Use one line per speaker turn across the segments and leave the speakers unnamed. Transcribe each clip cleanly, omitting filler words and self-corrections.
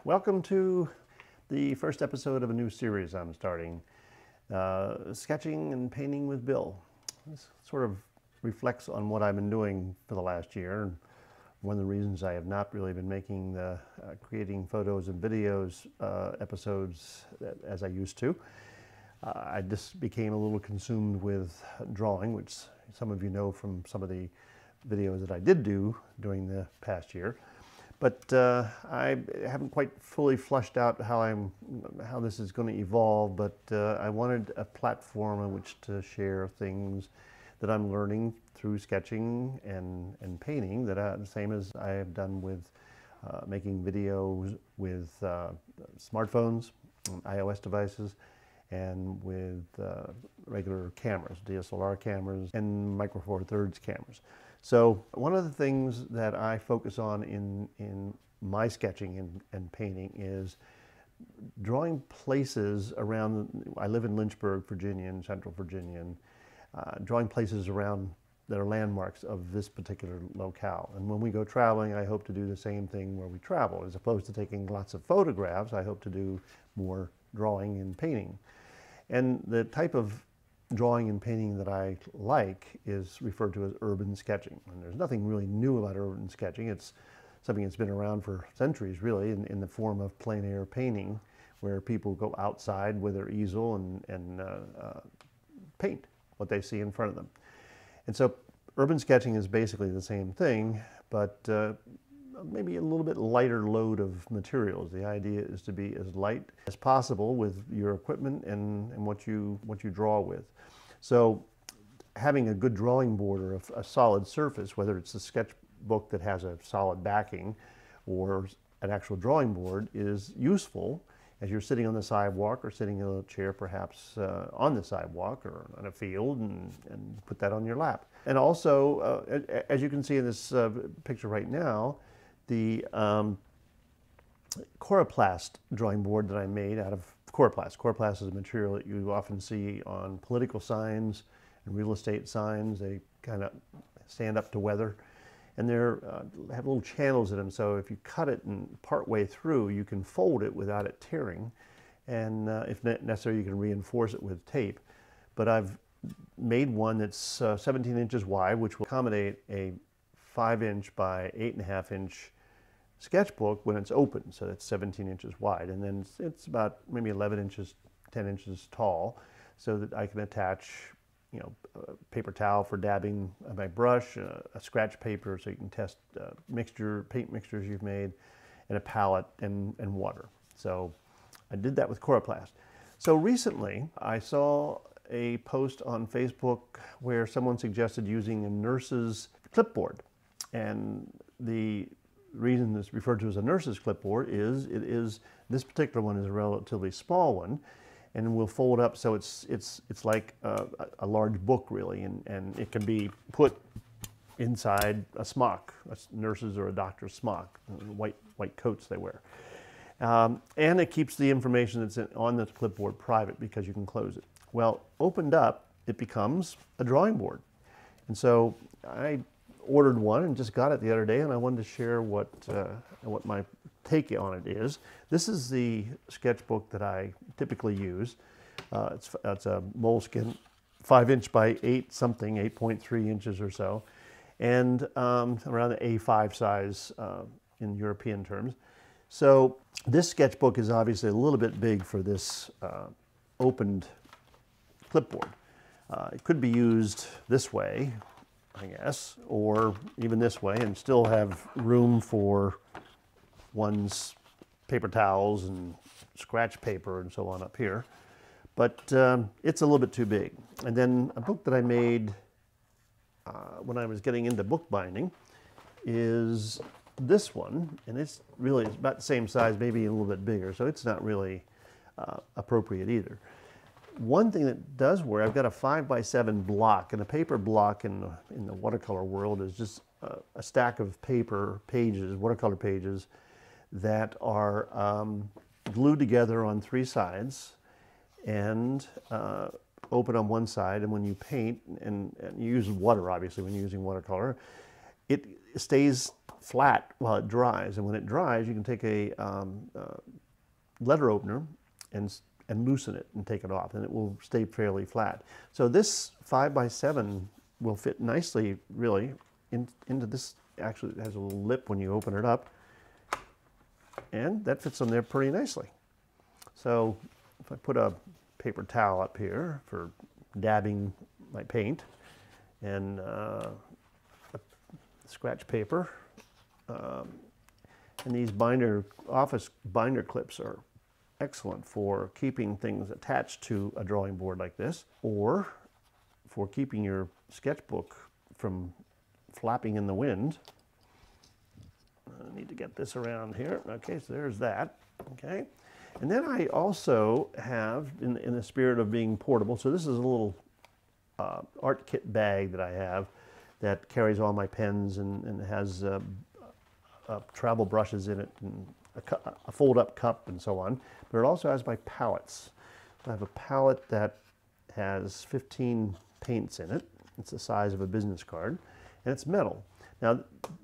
Welcome to the first episode of a new series I'm starting, Sketching and Painting with Bill. This sort of reflects on what I've been doing for the last year. And one of the reasons I have not really been making the creating photos and videos episodes as I used to. I just became a little consumed with drawing, which some of you know from some of the videos that I did do during the past year. But I haven't quite fully flushed out how this is going to evolve, but I wanted a platform on which to share things that I'm learning through sketching and painting, the same as I have done with making videos with smartphones, iOS devices, and with regular cameras, DSLR cameras, and Micro Four Thirds cameras. So one of the things that I focus on in my sketching and painting is drawing places around. I live in Lynchburg, Virginia, in Central Virginia, and drawing places around that are landmarks of this particular locale. And when we go traveling, I hope to do the same thing where we travel. As opposed to taking lots of photographs, I hope to do more drawing and painting. And the type of drawing and painting that I like is referred to as urban sketching. And there's nothing really new about urban sketching. It's something that's been around for centuries, really, in the form of plein air painting, where people go outside with their easel and paint what they see in front of them. And so urban sketching is basically the same thing, but maybe a little bit lighter load of materials. The idea is to be as light as possible with your equipment and what you draw with. So having a good drawing board or a solid surface, whether it's a sketchbook that has a solid backing or an actual drawing board, is useful as you're sitting on the sidewalk or sitting in a chair perhaps on the sidewalk or on a field, and put that on your lap. And also, as you can see in this picture right now, the Coroplast drawing board that I made out of Coroplast. Coroplast is a material that you often see on political signs and real estate signs. They kind of stand up to weather, and they have little channels in them. So if you cut it and part way through, you can fold it without it tearing, and if necessary, you can reinforce it with tape. But I've made one that's 17 inches wide, which will accommodate a 5-inch by 8.5-inch sketchbook when it's open. So that's 17 inches wide, and then it's about maybe 11 inches, 10 inches tall, so that I can attach, you know, a paper towel for dabbing my brush, a scratch paper so you can test paint mixtures you've made, and a palette and water. So I did that with Coroplast. So recently I saw a post on Facebook where someone suggested using a nurse's clipboard. And the reason it's referred to as a nurse's clipboard is this particular one is a relatively small one, and will fold up so it's like a large book, really, and it can be put inside a smock, a nurse's or a doctor's smock, white coats they wear. And it keeps the information that's on the clipboard private because you can close it. Well, opened up, it becomes a drawing board. And so I ordered one and just got it the other day, and I wanted to share what my take on it is. This is the sketchbook that I typically use. It's a moleskin, 5-inch by 8 something, 8.3 inches or so, and around the A5 size in European terms. So this sketchbook is obviously a little bit big for this opened clipboard. It could be used this way, I guess, or even this way, and still have room for one's paper towels and scratch paper and so on up here. But it's a little bit too big. And then a book that I made when I was getting into bookbinding is this one, and it's about the same size, maybe a little bit bigger, so it's not really appropriate either. One thing that does work, I've got a 5x7 block, and a paper block in the watercolor world is just a stack of paper pages, watercolor pages, that are glued together on 3 sides and open on one side. And when you paint, and you use water, obviously, when you're using watercolor, it stays flat while it dries. And when it dries, you can take a letter opener and loosen it and take it off, and it will stay fairly flat. So this 5x7 will fit nicely, really, into this. Actually, it has a little lip when you open it up, and that fits on there pretty nicely. So if I put a paper towel up here for dabbing my paint, and scratch paper, and these office binder clips are excellent for keeping things attached to a drawing board like this, or for keeping your sketchbook from flapping in the wind. I need to get this around here. Okay, so there's that. Okay, and then I also have, in the spirit of being portable, so this is a little art kit bag that I have that carries all my pens and has travel brushes in it, and a fold-up cup and so on. But it also has my palettes. I have a palette that has 15 paints in it. It's the size of a business card, and it's metal. Now,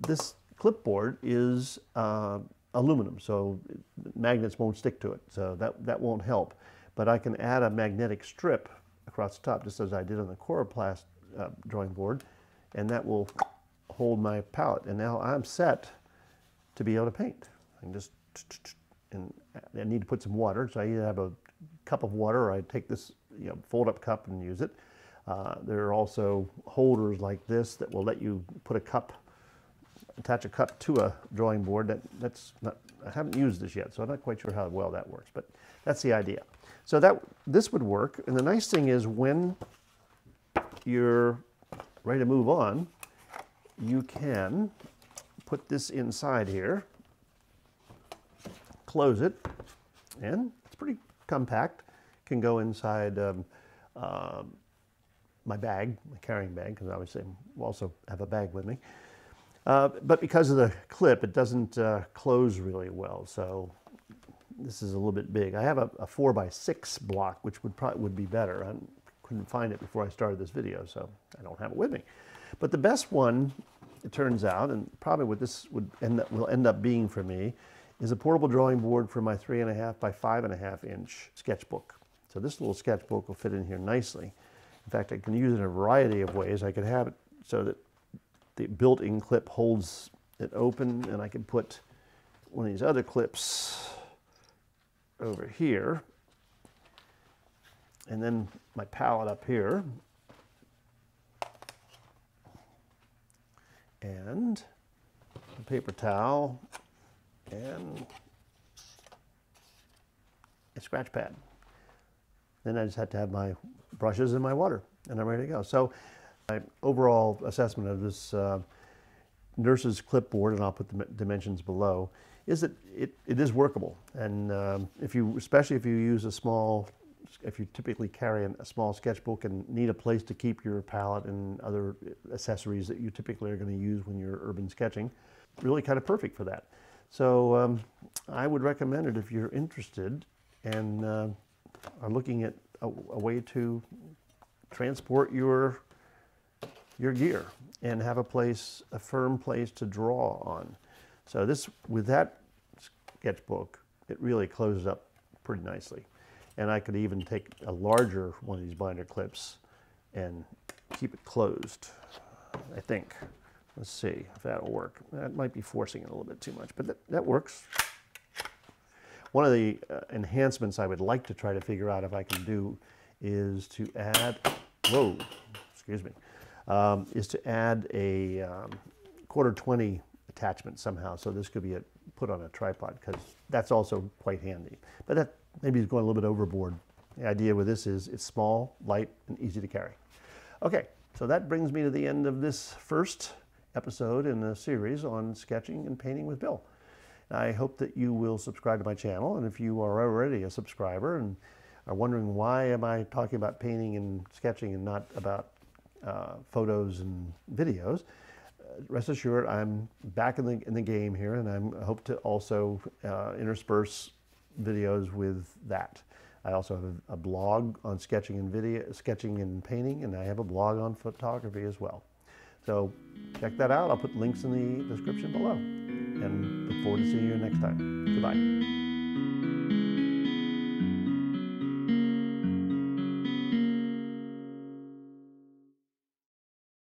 this clipboard is aluminum, so magnets won't stick to it, so that won't help. But I can add a magnetic strip across the top, just as I did on the Coroplast drawing board, and that will hold my palette. And now I'm set to be able to paint. I can just, and I need to put some water, so I either have a cup of water, or I take this fold-up cup and use it. There are also holders like this that will let you put a cup, attach a cup to a drawing board. That's not, I haven't used this yet, so I'm not quite sure how well that works, but that's the idea. So this would work, and the nice thing is when you're ready to move on, you can put this inside here, close it, and it's pretty compact. It can go inside my bag, my carrying bag, because obviously I also have a bag with me. But because of the clip, it doesn't close really well, so this is a little bit big. I have a 4x6 block, which would be better. I couldn't find it before I started this video, so I don't have it with me. But the best one, it turns out, and probably what this will end up being for me, is a portable drawing board for my 3.5 by 5.5 inch sketchbook. So this little sketchbook will fit in here nicely. In fact, I can use it in a variety of ways. I could have it so that the built-in clip holds it open, and I can put one of these other clips over here, and then my palette up here, and a paper towel, and a scratch pad. Then I just had to have my brushes and my water, and I'm ready to go. So my overall assessment of this nurse's clipboard, and I'll put the dimensions below, is that it is workable. And especially if you use if you typically carry a small sketchbook and need a place to keep your palette and other accessories that you typically are going to use when you're urban sketching, really kind of perfect for that. So I would recommend it if you're interested and are looking at a way to transport your gear and have a firm place to draw on. So with that sketchbook, it really closes up pretty nicely. And I could even take a larger one of these binder clips and keep it closed, I think. Let's see if that'll work. That might be forcing it a little bit too much, but that works. One of the enhancements I would like to try to figure out if I can do is to add, is to add a 1/4-20 attachment somehow. So this could be put on a tripod, because that's also quite handy. But that maybe is going a little bit overboard. The idea with this is it's small, light, and easy to carry. Okay, so that brings me to the end of this first episode in the series on sketching and painting with Bill. I hope that you will subscribe to my channel, and if you are already a subscriber and are wondering why am I talking about painting and sketching and not about photos and videos, rest assured I'm back in the game here, and I hope to also intersperse videos with that. I also have a blog on sketching and painting, and I have a blog on photography as well. So check that out. I'll put links in the description below. And look forward to seeing you next time. Goodbye.